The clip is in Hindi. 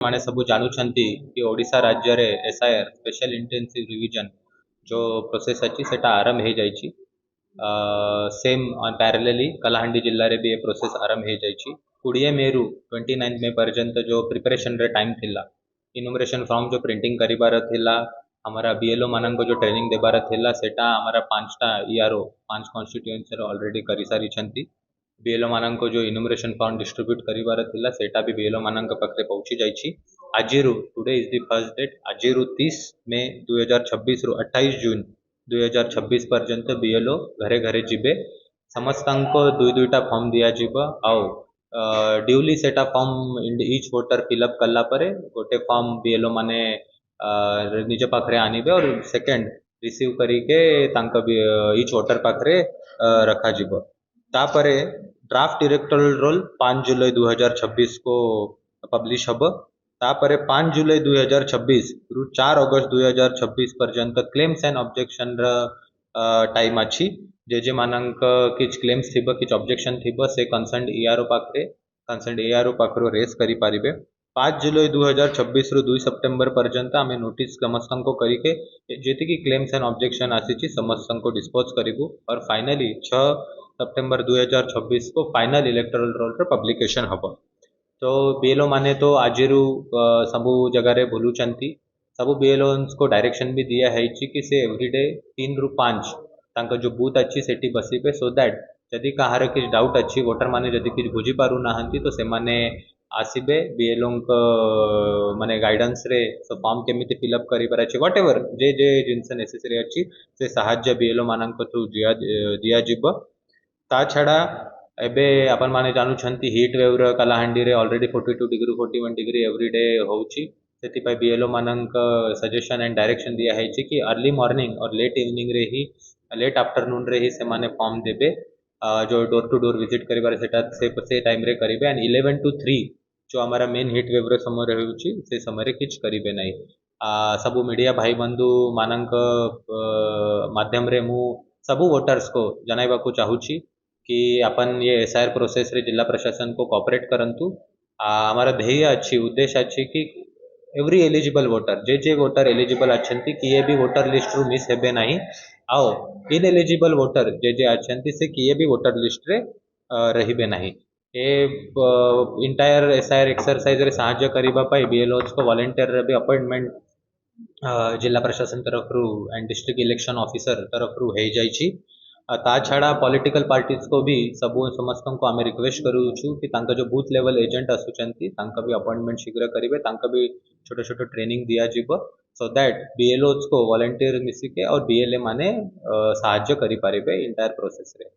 माने सबू जानुछंती कि ओडिशा राज्य रे एसआईआर स्पेशल इंटेंसिव रिवीजन जो प्रोसेस अच्छी सेटा आरंभ हो जाइए। सेम पैरेलली कलाहांडी जिल्ला रे भी ये प्रोसेस आरंभ हो जाइए। 20 मे रु 29 मे पर्यंत जो प्रिपरेशन रे टाइम थिला, इनुमरेशन फॉर्म जो प्रिंटिंग करिबार थिला, हमारा बीएलओ मानक जो ट्रेनिंग देबार थिला सेटा हमारा 5टा ईआरओ 5 कॉन्स्टिट्यूएंसी रे ऑलरेडी करि सारी छंती। बीएलओ मानक जो इनुमरेशन फॉर्म डिस्ट्रीब्यूट करिबार थिला सेटा भी बीएलओ मानक पाखरे पहुंची जाइछि। आजिरु today is the first date, आजिरु 30 मे 2026 रु 28 जून 2026 पर्यंत बीएलओ घरे घरे जिबे। समस्तांको दुई दुईटा फॉर्म दिया जिबो आउ ड्यूली सेटा फॉर्म ईच वोटर फिलअप कला परे गोटे फॉर्म बीएलओ माने निज पाखरे आनिबे और सेकंड रिसीव करिके तांका ईच वोटर पाखरे रखा जिबो। तापरे ड्राफ्ट इलेक्टोरल रोल 5 जुलाई 2026 को पब्लिश हब। तापरे 5 जुलाई 2026 रु 4 अगस्त 2026 पर्यंत क्लेम्स एंड ऑब्जेक्शन टाइम अच्छी। जे जे मानक किछ क्लेम्स थिबो किछ ऑब्जेक्शन थिबो से कंसर्न एआरओ पाखरो रेस करि पारिबे। 5 जुलाई 2026 रु 2 सेप्टेम्बर पर्यंत आमे नोटिस समस्तंको करिके जेति की क्लेम्स एंड ऑब्जेक्शन आसीची समस्तंको डिस्पोज करिबु और फाइनली 6 सेप्टेम्बर 2026 को फाइनल इलेक्टोरल रोल रे पब्लिकेशन हब। तो बीएलओ माने तो आजिरु सबू जगह रे बुलुचंती। सबू बीएलओ को डायरेक्शन भी दिया है कि से एवरीडे 3 रु 5 तांका जो बूथ अच्छी सेठी बसिबे सो दैट जदि कहार किछ डाउट अच्छी वोटर माने जदि किछ बुझी पारु नाहंती तो से माने आसिबे बीएलओ माने गाइडेंस रे सो फॉर्म केमिति फिलअप करिबार अछि व्हाटएवर जे जे जिंस नेसेसरी अछि से सहाय्य बीएलओ मानक थ्रू दिया जिवो। ता छड़ा एबे अपन माने जानुछंती हीट वेव र कलाहांडी रे ऑलरेडी 42 डिग्री 41 डिग्री एवरीडे होउची। सेति पाई बीएलओ मानक सजेशन एंड डायरेक्शन दिया है कि अर्ली मॉर्निंग और लेट इवनिंग रे ही लेट आफ्टरनून रे ही से माने फॉर्म देबे। जो डोर टू डोर विजिट करिबार सेटा से टाइम रे करिबे एंड 11 टू 3 जो हमारा मेन हीट वेव रे समय रे होउची से समय रे किछ करिबे नै। सबू मीडिया भाई बंधु मानक माध्यम रे मु सबू वोटर्स को जनाइबा को चाहूची कि अपन ये एसआईआर प्रोसेस रे जिला प्रशासन को कोऑपरेट करंतु। हमारा ध्येय अच्छी उद्देश्य अच्छी कि एवरी एलिजिबल वोटर जे वोटर एलिजिबल अच्छी किए भी वोटर लिस्ट रु मिस हेबे नहीं। आओ इन एलिजिबल वोटर जे अच्छी से किए भी वोटर लिस्ट रे रहिबे नहीं। ए इंटायर एसआईआर एक्सरसाइज रे सहाय्य करिबा पाई बीएलओज को वॉलंटियर रे भी अपॉइंटमेंट जिला प्रशासन तरफ रु एंड डिस्ट्रिक्ट इलेक्शन ऑफिसर तरफ रु हो जाइछि। ता छड़ा पॉलिटिकल पार्टीज को भी सबू समस्त को आम रिक्वेस्ट करूँ कि तांका जो बूथ लेवल एजेंट आसुचंती तांका भी अपॉइंटमेंट शीघ्र करिवे, तांका भी छोटे छोटे ट्रेनिंग दिया जिवो सो दैट बीएलओज को वॉलंटियर मिसिके और बीएलए माने सहाय्य करि पारिबे इंटायर प्रोसेस रे।